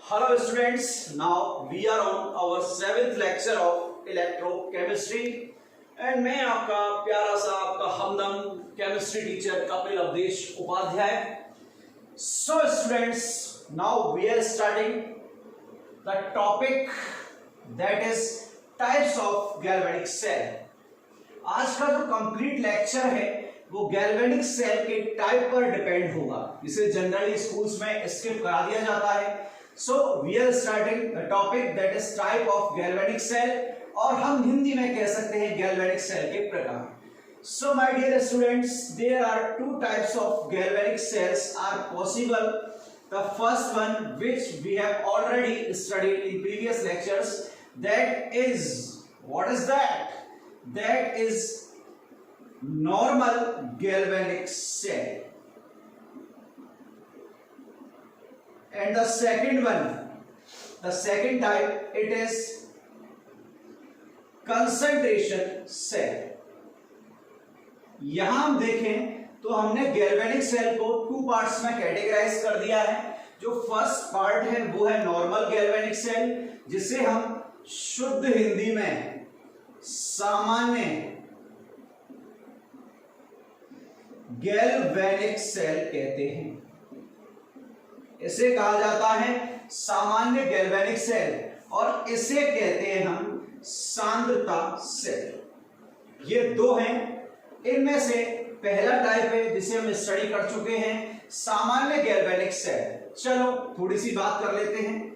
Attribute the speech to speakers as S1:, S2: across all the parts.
S1: Hello students, now we are on our 7th lecture of electrochemistry and मैं आपका प्यारा सा आपका हमदम chemistry teacher Kapil Awadhesh Upadhyay. So students, now we are starting the topic that is types of galvanic cell. आज का जो complete lecture है वो गैल्वेनिक सेल के टाइप पर डिपेंड होगा. इसे जनरली स्कूल्स में स्किप करा दिया जाता है. So we are starting the topic that is type of galvanic cell और हम हिंदी में कह सकते हैं galvanic cell के प्रकार. So my dear students, there are two types of galvanic cells are possible. The first one which we have already studied in previous lectures, that is, what is that? That is normal galvanic cell. And the second one, the second type, it is concentration cell. यहां हम देखें तो हमने galvanic cell को two parts में categorise कर दिया है. जो फर्स्ट पार्ट है वो है नॉर्मल गैल्वेनिक सेल, जिसे हम शुद्ध हिंदी में सामान्य गैल्वेनिक सेल कहते हैं. इसे कहा जाता है सामान्य गैल्वेनिक सेल और इसे कहते हैं हम सांद्रता सेल. ये दो हैं. इनमें से पहला टाइप है जिसे हम स्टडी कर चुके हैं, सामान्य गैल्वेनिक सेल. चलो थोड़ी सी बात कर लेते हैं.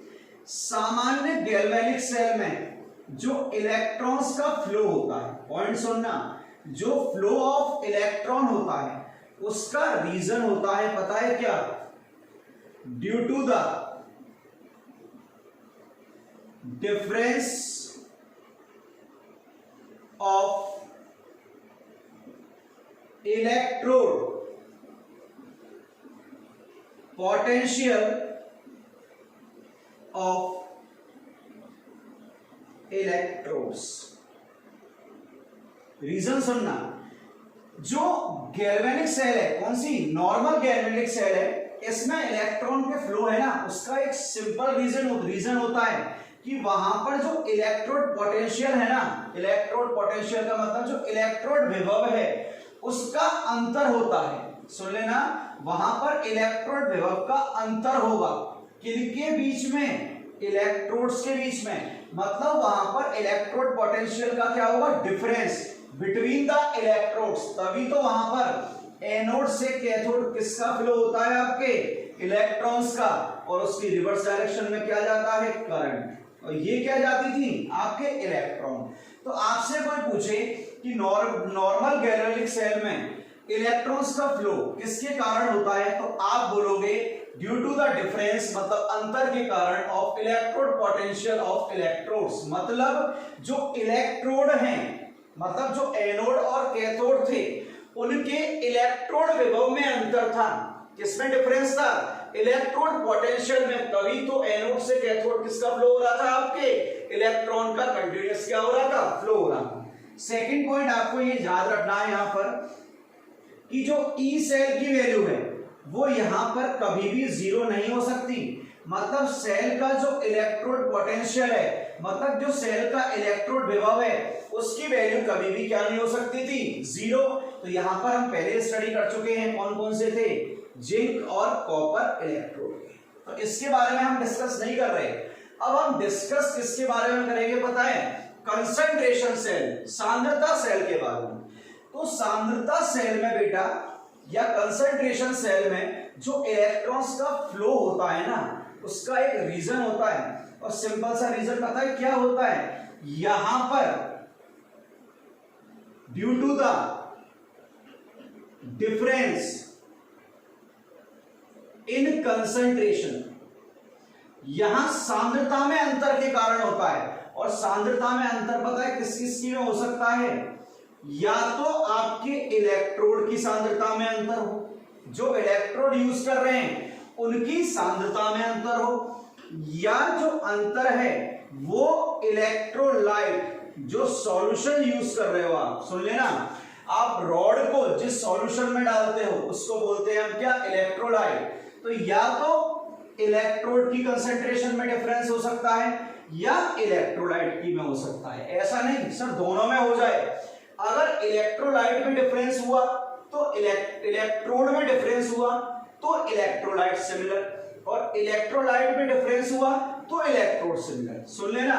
S1: सामान्य गैल्वेनिक सेल में जो इलेक्ट्रॉन्स का फ्लो होता है, पॉइंट सुनना, जो फ्लो ऑफ इलेक्ट्रॉन होता है उसका रीजन होता है, पता है क्या? Due to the difference of electrode potential of electrodes. Reason सुनना, जो गैल्वेनिक सेल है, कौन सी? नॉर्मल गैल्वेनिक सेल है, इसमें इलेक्ट्रॉन के फ्लो है ना, उसका एक सिंपल रीजन होता है कि वहां पर जो इलेक्ट्रोड पोटेंशियल है ना, इलेक्ट्रोड पोटेंशियल का मतलब जो इलेक्ट्रोड विभव है उसका अंतर होता है. सुन लेना, वहां पर इलेक्ट्रोड विभव का अंतर होगा. किनके बीच में? इलेक्ट्रोड्स के बीच में. मतलब वहां पर इलेक्ट्रोड पोटेंशियल का क्या होगा? Difference between the electrodes. तभी तो वहां पर एनोड से कैथोड किसका फ्लो होता है? आपके इलेक्ट्रॉन्स का. और उसकी रिवर्स डायरेक्शन में क्या जाता है? करंट. और ये क्या जाती थी? आपके इलेक्ट्रॉन. तो आपसे कोई पूछे कि नॉर्मल गैल्वेनिक सेल में इलेक्ट्रॉन्स का फ्लो किसके कारण होता है, तो आप बोलोगे ड्यू टू द डिफरेंस, मतलब अंतर के कारण, of electrode potential of electrodes. मतलब जो इलेक्ट्रोड हैं, मतलब जो एनोड और कैथोड थे उनके इलेक्ट्रोड विभव में अंतर था. किसमें डिफरेंस था? इलेक्ट्रोड पोटेंशियल में. तभी तो एनोड से कैथोड किसका फ्लो हो रहा था? आपके इलेक्ट्रॉन का कंटीन्यूअस क्या हो रहा था? फ्लो हो रहा था. सेकंड पॉइंट आपको ये याद रखना है यहां पर कि जो ई सेल की वैल्यू है वो यहां पर कभी भी जीरो नहीं हो सकती. मतलब सेल का जो इलेक्ट्रोड पोटेंशियल है, मतलब जो सेल का इलेक्ट्रोड विभव है, उसकी वैल्यू कभी भी क्या नहीं हो सकती थी? जीरो. तो यहां पर हम पहले स्टडी कर चुके हैं, कौन कौन से थे? जिंक और कॉपर इलेक्ट्रोड. तो इसके बारे में हम डिस्कस नहीं कर रहे. अब हम डिस्कस किसके बारे में करेंगे पता है? कंसंट्रेशन सेल, सांद्रता सेल के बारे में. तो सांद्रता सेल में बेटा, या कंसंट्रेशन सेल में जो इलेक्ट्रॉन्स का फ्लो होता है ना, उसका एक रीजन होता है. और सिंपल सा रीजन पता है क्या होता है? यहां पर due to the difference in concentration, यहां सांद्रता में अंतर के कारण होता है. और सांद्रता में अंतर पता है किस किसकी में हो सकता है? या तो आपके इलेक्ट्रोड की सांद्रता में अंतर हो, जो इलेक्ट्रोड यूज कर रहे हैं उनकी सांद्रता में अंतर हो, या जो अंतर है वो इलेक्ट्रोलाइट, जो सॉल्यूशन यूज कर रहे हो आप. सुन लेना, आप रॉड को जिस सॉल्यूशन में डालते हो उसको बोलते हैं हम क्या? इलेक्ट्रोलाइट. तो या तो इलेक्ट्रोड की कंसंट्रेशन में डिफरेंस हो सकता है या इलेक्ट्रोलाइट की में हो सकता है। ऐसा नहीं सर दोनों में हो जाए। अगर इलेक्ट्रोलाइट में डिफरेंस हुआ तो इलेक्ट्रोड में डिफरेंस हुआ तो इलेक्ट्रोलाइट सिमिलर, और इलेक्ट्रोलाइट में डिफरेंस हुआ तो इलेक्ट्रोड सिमिलर। सुन लेना,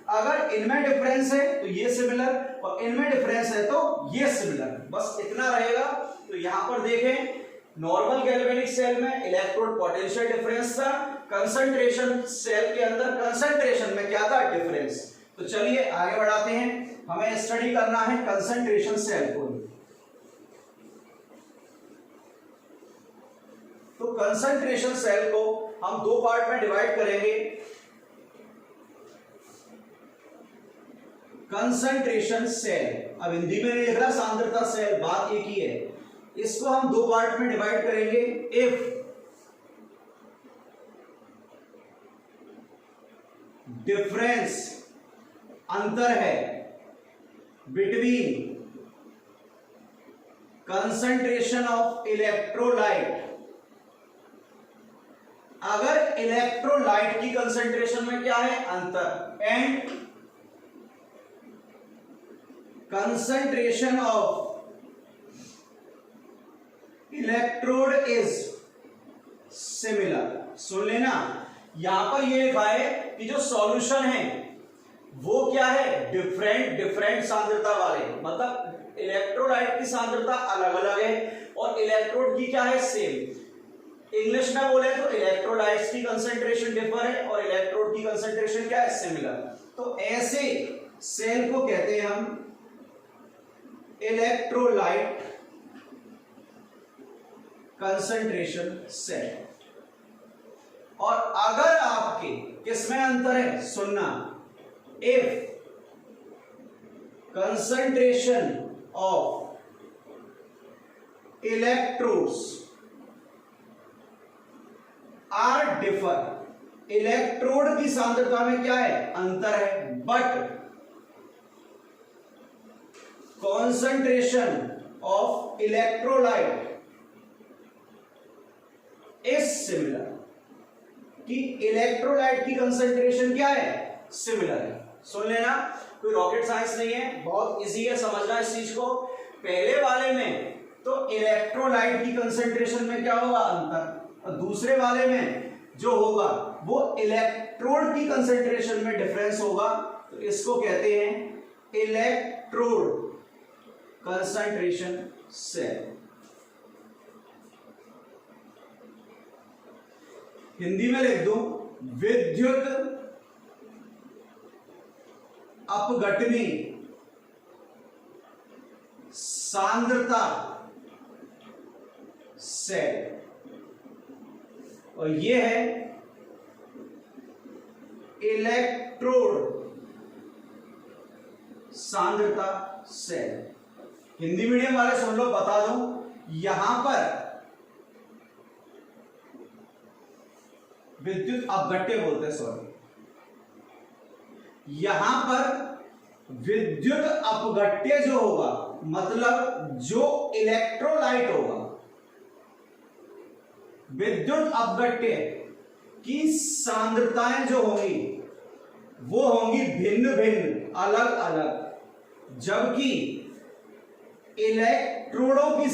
S1: अगर इनमें डिफरेंस है तो ये सिमिलर और इनमें डिफरेंस है तो ये सिमिलर, बस इतना रहेगा। तो यहां पर देखें, नॉर्मल गैल्वेनिक सेल में इलेक्ट्रोड पोटेंशियल डिफरेंस था, कंसंट्रेशन सेल के अंदर कंसंट्रेशन में क्या था, डिफरेंस। तो चलिए आगे बढ़ाते हैं, हमें स्टडी करना है कंसंट्रेशन सेल को। तो कंसंट्रेशन सेल को हम दो पार्ट में डिवाइड करेंगे। कंसंट्रेशन सेल, अब हिंदी में नहीं लिख रहा सांद्रता सेल, बात एक ही है। इसको हम दो पार्ट में डिवाइड करेंगे। इफ डिफरेंस, अंतर है बिटवीन कंसंट्रेशन ऑफ इलेक्ट्रोलाइट, अगर इलेक्ट्रोलाइट की कंसंट्रेशन में क्या है, अंतर, and concentration of electrode is similar. सुन लेना, यहां पर ये लिखा है कि जो सॉल्यूशन है वो क्या है, डिफरेंट सांद्रता वाले, मतलब इलेक्ट्रोलाइट की सांद्रता अलग अलग है और इलेक्ट्रोड की क्या है, सेम। इंग्लिश में बोले तो इलेक्ट्रोलाइट्स की कंसंट्रेशन डिफर है और इलेक्ट्रोड की कंसंट्रेशन क्या है, सिमिलर। तो ऐसे सेल को कहते हैं हम इलेक्ट्रोलाइट कंसंट्रेशन सेल। और अगर आपके किसमें अंतर है, सुनना, if concentration of electrodes are differ, electrode की सांद्रता में क्या है, अंतर है, but concentration of electrolyte is similar, कि इलेक्ट्रोलाइट की कंसंट्रेशन क्या है, सिमिलर है। सुन लेना, कोई रॉकेट साइंस नहीं है, बहुत इजी है समझना इस चीज को। पहले वाले में तो इलेक्ट्रोलाइट की कंसंट्रेशन में क्या होगा, अंतर, और दूसरे वाले में जो होगा वो इलेक्ट्रोड की कंसंट्रेशन में डिफरेंस होगा। तो इसको कहते हैं इलेक्ट्रोड कंसंट्रेशन सेल। हिंदी में लिख दूं, विद्युत अपघटनी सांद्रता सेल, और ये है इलेक्ट्रोड सांद्रता सेल। हिंदी मीडियम वाले सुन लो, बता दूं, यहां पर विद्युत अपघट्य बोलते हैं, सॉरी, यहां पर विद्युत अपघट्य जो होगा, मतलब जो इलेक्ट्रोलाइट होगा, विद्युत अपघट्य की सांद्रताएं जो होंगी वो होंगी भिन्न भिन्न, अलग अलग, जबकि इलेक्ट्रोडों की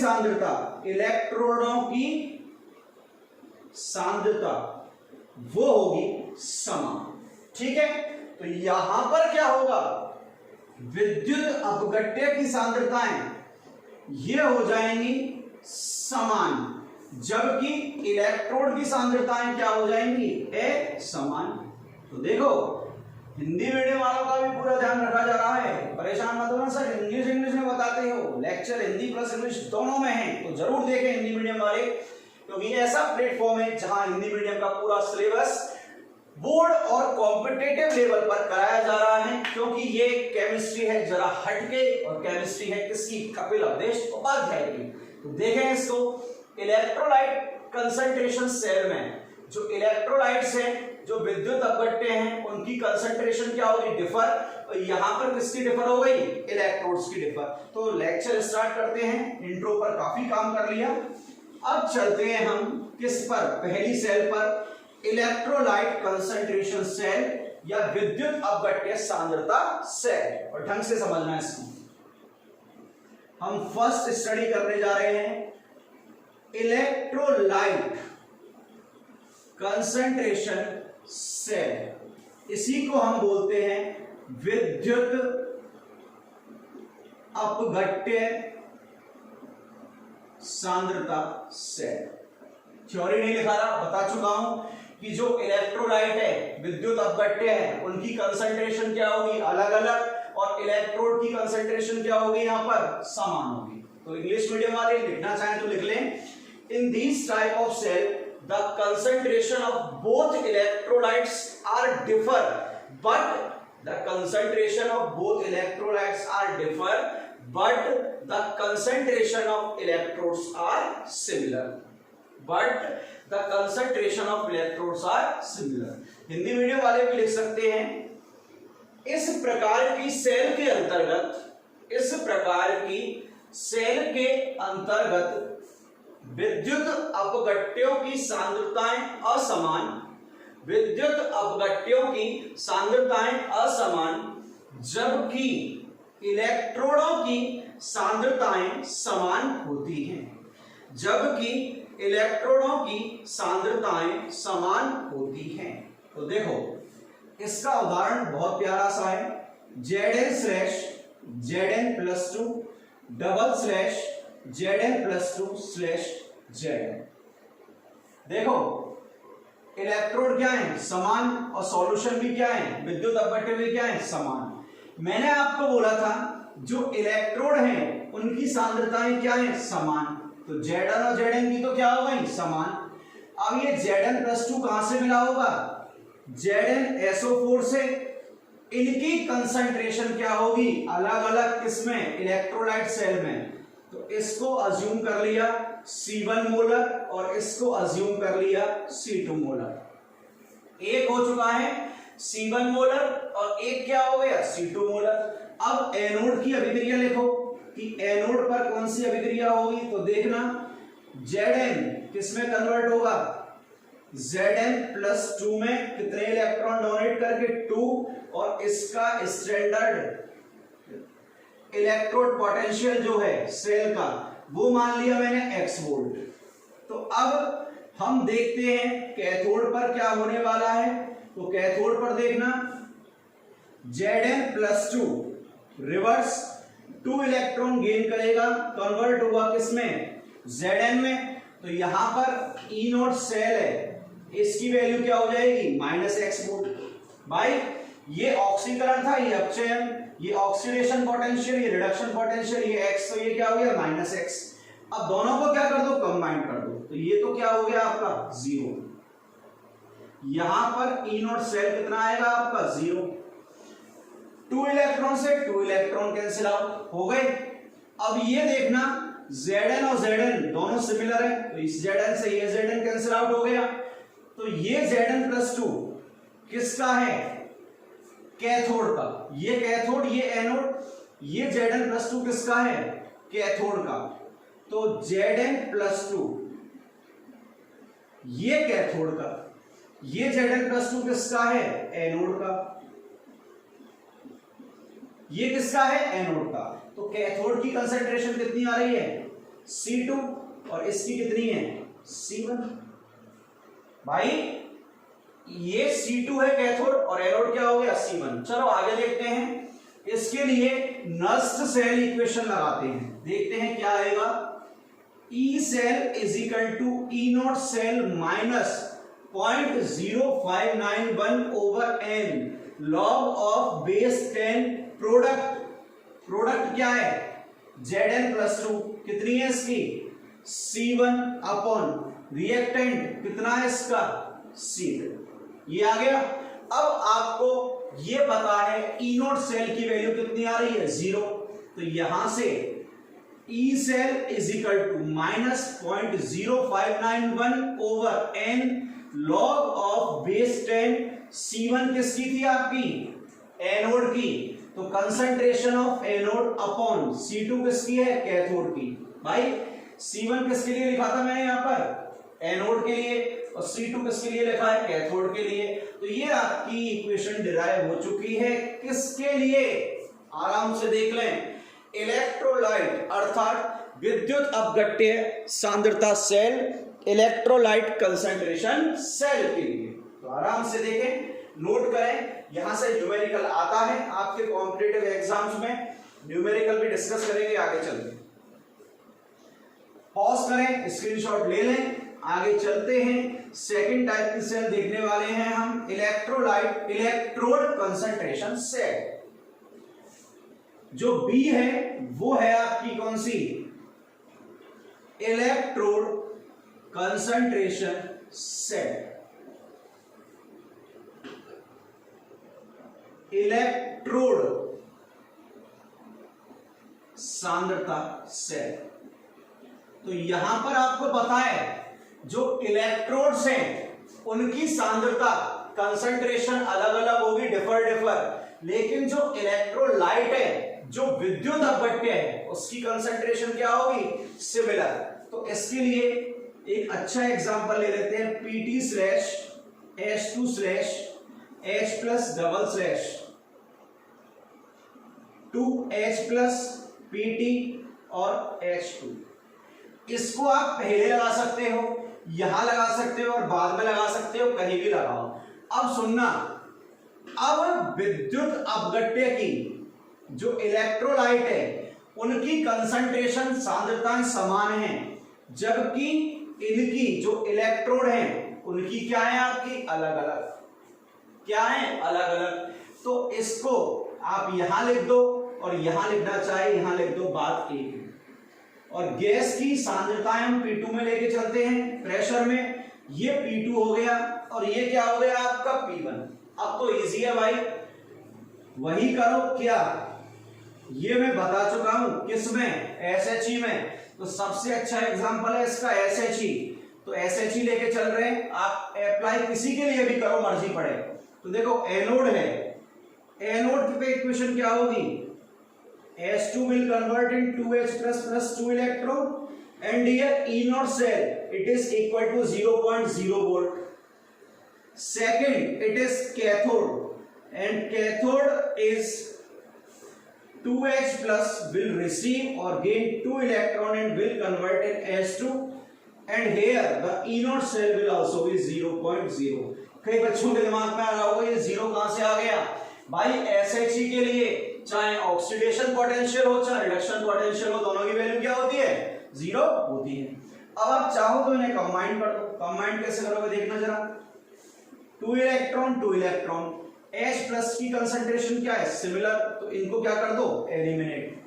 S1: सांद्रता वो होगी समान। ठीक है, तो यहां पर क्या होगा, विद्युत अपघट्य की सांद्रताएं ये हो जाएंगी समान, जबकि इलेक्ट्रोड की सांद्रताएं क्या हो जाएंगी, समान। तो देखो, हिंदी मीडियम वालों का भी पूरा ध्यान रखा जा रहा है, परेशान मत होना सर, इंग्लिश में बताते हो, लेक्चर हिंदी प्लस इंग्लिश दोनों में है, तो जरूर देखें हिंदी मीडियम वाले, क्योंकि ये ऐसा प्लेटफॉर्म है जहां हिंदी मीडियम का पूरा सिलेबस बोर्ड और कॉम्पिटिटिव लेवल पर कराया जा रहा है। क्योंकि ये केमिस्ट्री है जरा हटके, और केमिस्ट्री है किसकी, कपिल अवधेश उपाध्याय की। तो देखें इसको, इलेक्ट्रोलाइट कंसंट्रेशन सेल में जो इलेक्ट्रोलाइट्स हैं, जो विद्युत अपघट्य हैं, उनकी कंसंट्रेशन क्या होगी, डिफर, और यहां पर किसकी डिफर हो गई, इलेक्ट्रोड्स की डिफर। तो लेक्चर स्टार्ट करते हैं, इंट्रो पर काफी काम कर लिया, अब चलते हैं हम किस पर, पहली सेल पर, इलेक्ट्रोलाइट कंसंट्रेशन सेल या विद्युत अपघट्य सांद्रता सेल। और ढंग से समझना है इसको। हम फर्स्ट स्टडी करने जा रहे हैं इलेक्ट्रोलाइट कंसंट्रेशन सेल। इसी को हम बोलते हैं विद्युत अपघट्य सांद्रता सेल। थ्योरी नहीं लिखा रहा, बता चुका हूं कि जो इलेक्ट्रोलाइट है, विद्युत अपघट्य है, उनकी कंसंट्रेशन क्या होगी, अलग अलग, और इलेक्ट्रोड की कंसंट्रेशन क्या होगी, यहां पर समान होगी। तो इंग्लिश मीडियम वाले लिखना चाहें तो लिख लें, in this type of cell the concentration of both electrolytes are differ, but the concentration of both electrolytes are differ, but the concentration of electrodes are similar, but the concentration of electrodes are similar. Hindi medium वाले भी लिख सकते हैं, इस प्रकार की cell के अंतर्गत, इस प्रकार की सेल के अंतर्गत विद्युत अपघट्यों की सांद्रताएं असमान, विद्युत अपघट्यों की सांद्रताएं असमान, जबकि इलेक्ट्रोडों की सांद्रताएं समान होती हैं, जबकि इलेक्ट्रोडों की सांद्रताएं समान होती हैं। तो देखो इसका उदाहरण बहुत प्यारा सा है, Zn/Zn+2 /Zn+2/Zn। देखो इलेक्ट्रोड क्या है, समान, और सॉल्यूशन भी क्या है, विद्युत अपघट्य भी क्या है, समान। मैंने आपको बोला था जो इलेक्ट्रोड हैं उनकी सांद्रताएं क्या है, समान, तो Zn और Zn की तो क्या हो गई, समान। अब ये Zn+2 कहां से मिला होगा, ZnSO4 से। इनकी कंसंट्रेशन क्या होगी, अलग अलग, किसमें, इलेक्ट्रोलाइट सेल में। तो इसको अज्यूम कर लिया C1 मोलर और इसको अज्यूम कर लिया C2 मोलर। एक हो चुका है C1 मोलर और एक क्या हो गया, C2 मोलर। अब एनोड की अभिक्रिया लिखो कि एनोड पर कौन सी अभिक्रिया होगी, तो देखना Zn किसमें कन्वर्ट होगा, Zn+2 में कितने इलेक्ट्रॉन डोनेट करके, 2, और इसका स्टैंडर्ड इलेक्ट्रोड पोटेंशियल जो है सेल का वो मान लिया मैंने x वोल्ट। तो अब हम देखते हैं कैथोड पर क्या होने वाला है। तो कैथोड पर देखना Zn+2 रिवर्स 2 इलेक्ट्रॉन गेन करेगा, कन्वर्ट होगा किसमें, Zn में। तो यहां पर E0 सेल है, इसकी वैल्यू क्या हो जाएगी, -x वोल्ट। भाई ये ऑक्सीकरण था, ये अपचयन, ये ऑक्सीडेशन पोटेंशियल, ये रिडक्शन पोटेंशियल, ये x, तो ये क्या हो गया, -x। अब दोनों को क्या कर दो, कंबाइन कर दो, तो ये तो क्या हो गया आपका 0। यहां पर E0 सेल कितना आएगा आपका 0। 2 इलेक्ट्रॉन से 2 इलेक्ट्रॉन कैंसिल आउट हो गए। अब ये देखना Zn और Zn दोनों सिमिलर है, तो इस Zn से ये Zn कैंसिल आउट हो गया। तो ये Zn+2 किसका है, कैथोड का, ये कैथोड, ये एनोड। ये Zn+2 किसका है, कैथोड का। तो Zn+2 ये कैथोड का, ये Zn+2 किसका है, एनोड का, ये किसका है, एनोड का। तो कैथोड की कंसंट्रेशन कितनी आ रही है, C2, और इसकी कितनी है, C1। भाई ये C2 है कैथोड और एनोड क्या हो गया, C1। चलो आगे देखते हैं, इसके लिए नस्ट सेल इक्वेशन लगाते हैं, देखते हैं क्या आएगा। E cell is equal to E0 cell minus 0.0591/n log of base 10 product. Product क्या है, Zn+2 कितनी है इसकी, C1 अपॉन रिएक्टेंट कितना है इसका, C2। ये आ गया। अब आपको ये पता है E0 सेल की वैल्यू कितनी आ रही है, 0। तो यहां से E cell is equal to -0.0591/n log of base 10। C1 किसकी थी आपकी, एनोड की, तो concentration of anode upon C2 किसकी है, कैथोड की। भाई C1 किसके लिए लिखा था मैंने यहां पर, एनोड के लिए, और C2 किसके लिए लिखा है, कैथोड के लिए। तो ये आपकी इक्वेशन डिराइव हो चुकी है, किसके लिए, आराम से देख लें, इलेक्ट्रोलाइट अर्थात विद्युत अपघट्य सांद्रता सेल, इलेक्ट्रोलाइट कंसंट्रेशन सेल के लिए। तो आराम से देखें, नोट करें, यहां से न्यूमेरिकल आता है आपके कॉम्पिटिटिव एग्जाम्स में, न्यूमेरिकल भी डिस्कस करेंगे आगे चलते। पॉज करें, स्क्रीनशॉट ले लें, आगे चलते हैं। सेकंड टाइप की सेल देखने वाले हैं हम, इलेक्ट्रोलाइट इलेक्ट्रोड कंसंट्रेशन सेल। जो बी है वो है आपकी कौन सी, इलेक्ट्रोड कंसंट्रेशन सेल, इलेक्ट्रोड सांद्रता सेल। तो यहां पर आपको पता है जो इलेक्ट्रोड्स हैं उनकी सांद्रता कंसंट्रेशन अलग अलग होगी, डिफर, लेकिन जो इलेक्ट्रोलाइट है, जो विद्युत अपघट्य है, उसकी कंसंट्रेशन क्या होगी, सिमिलर। तो इसके लिए एक अच्छा एग्जांपल ले लेते हैं, Pt/H2/2H+Pt और H2। इसको आप पहले लगा सकते हो, यहां लगा सकते हो, और बाद में लगा सकते हो, कहीं भी लगाओ। अब सुनना, अब विद्युत अपघट्य की जो इलेक्ट्रोलाइट है उनकी कंसंट्रेशन सांद्रताएं समान हैं, जबकि इनकी जो इलेक्ट्रोड हैं उनकी क्या है आपकी अलग अलग, क्या है अलग अलग। तो इसको आप यहां लिख दो, और यहां लिखना चाहिए, यहां लिख दो, बात एक है। और गैस की सांद्रताएं हम P2 में लेके चलते हैं, प्रेशर में, ये P2 हो गया, और ये क्या हो गया आपका P1। अब तो इजी है भाई, वही करो क्या, ये मैं बता चुका हूं, किसमें, SHE में। तो सबसे अच्छा एग्जांपल है इसका SHE। तो SHE लेके चल रहे हैं, आप अप्लाई किसी के लिए भी करो, मर्जी पड़े। तो देखो एनोड है, एनोड पे इक्वेशन क्या होगी, H2 will convert in 2H plus 2 electron, and here E naught cell it is equal to 0.0 volt. Second, it is cathode, and cathode is 2H plus will receive or gain 2 electron and will convert in H2, and here the E naught cell will also be 0.0. कई बच्चों के दिमाग में आ रहा होगा ये zero कहां से आ गया भाई, SHE के लिए चाहे ऑक्सीडेशन पोटेंशियल हो चाहे रिडक्शन पोटेंशियल हो, दोनों की वैल्यू क्या होती है, जीरो होती है। अब आप चाहो तो इन्हें कंबाइन कर दो, कंबाइन कैसे करोगे देखना जरा, 2 इलेक्ट्रॉन, H प्लस की कंसंट्रेशन क्या है, सिमिलर, तो इनको क्या कर दो, एलिमिनेट।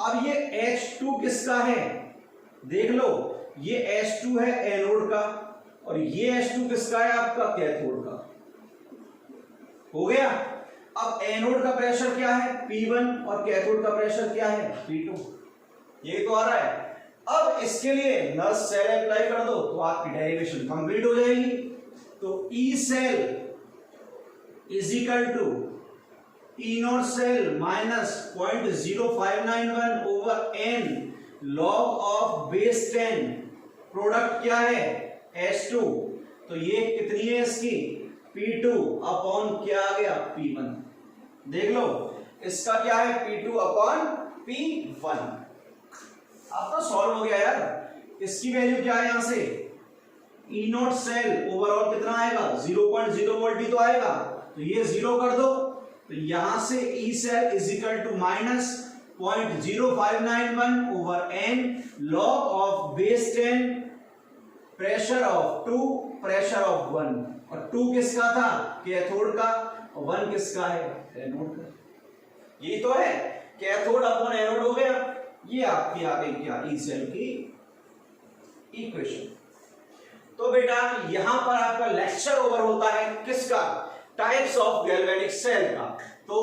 S1: अब ये H2 किसका है, देख लो, ये H2 है एनोड का, और ये H2 किसका है आपका, कैथोड का। हो गया। अब एनोड का प्रेशर क्या है, P1, और कैथोड का प्रेशर क्या है, P2। ये तो आ रहा है। अब इसके लिए नर्स सेल अप्लाई कर दो तो आपकी डेरिवेशन कंप्लीट हो जाएगी। तो E cell is equal to E not cell minus 0.0591 over n log of base 10, product क्या है, H2। तो ये कितनी है इसकी, P2 अपॉन क्या आ गया, P1। देख लो इसका क्या है, P2 अपॉन P1। अब तो सॉल्व हो गया यार। इसकी वैल्यू क्या है, यहां से E नॉट सेल ओवरऑल कितना आएगा, 0.0 वोल्ट ही तो आएगा, तो ये जीरो कर दो। तो यहां से E cell is equal to minus 0.0591 over n log of base 10, pressure of 2, pressure of 1, और 2 किसका था, कैथोड का, और 1 किसका है, एनोड का। ये तो है, कैथोड अपॉन एनोड हो गया। ये आपकी आ गई क्या, ई सेल की इक्वेशन। तो बेटा यहां पर आपका लेक्चर ओवर होता है किसका, टाइप्स ऑफ गैल्वेनिक सेल का। तो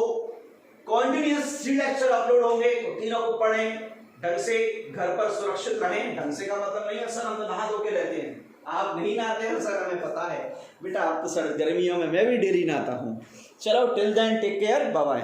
S1: कॉन्टिन्यूअस 3 लेक्चर अपलोड होंगे, तो तीनों को पढ़ें ढंग से, घर पर सुरक्षित रहें। ढंग से का मतलब नहीं है सर हम तो नहा धो के रहते हैं, आप नहीं नहाते हैं सर, हमें पता है बेटा, आप तो सर गर्मियों में, मैं भी डेली नहाता हूं। चलो till then take care, bye bye.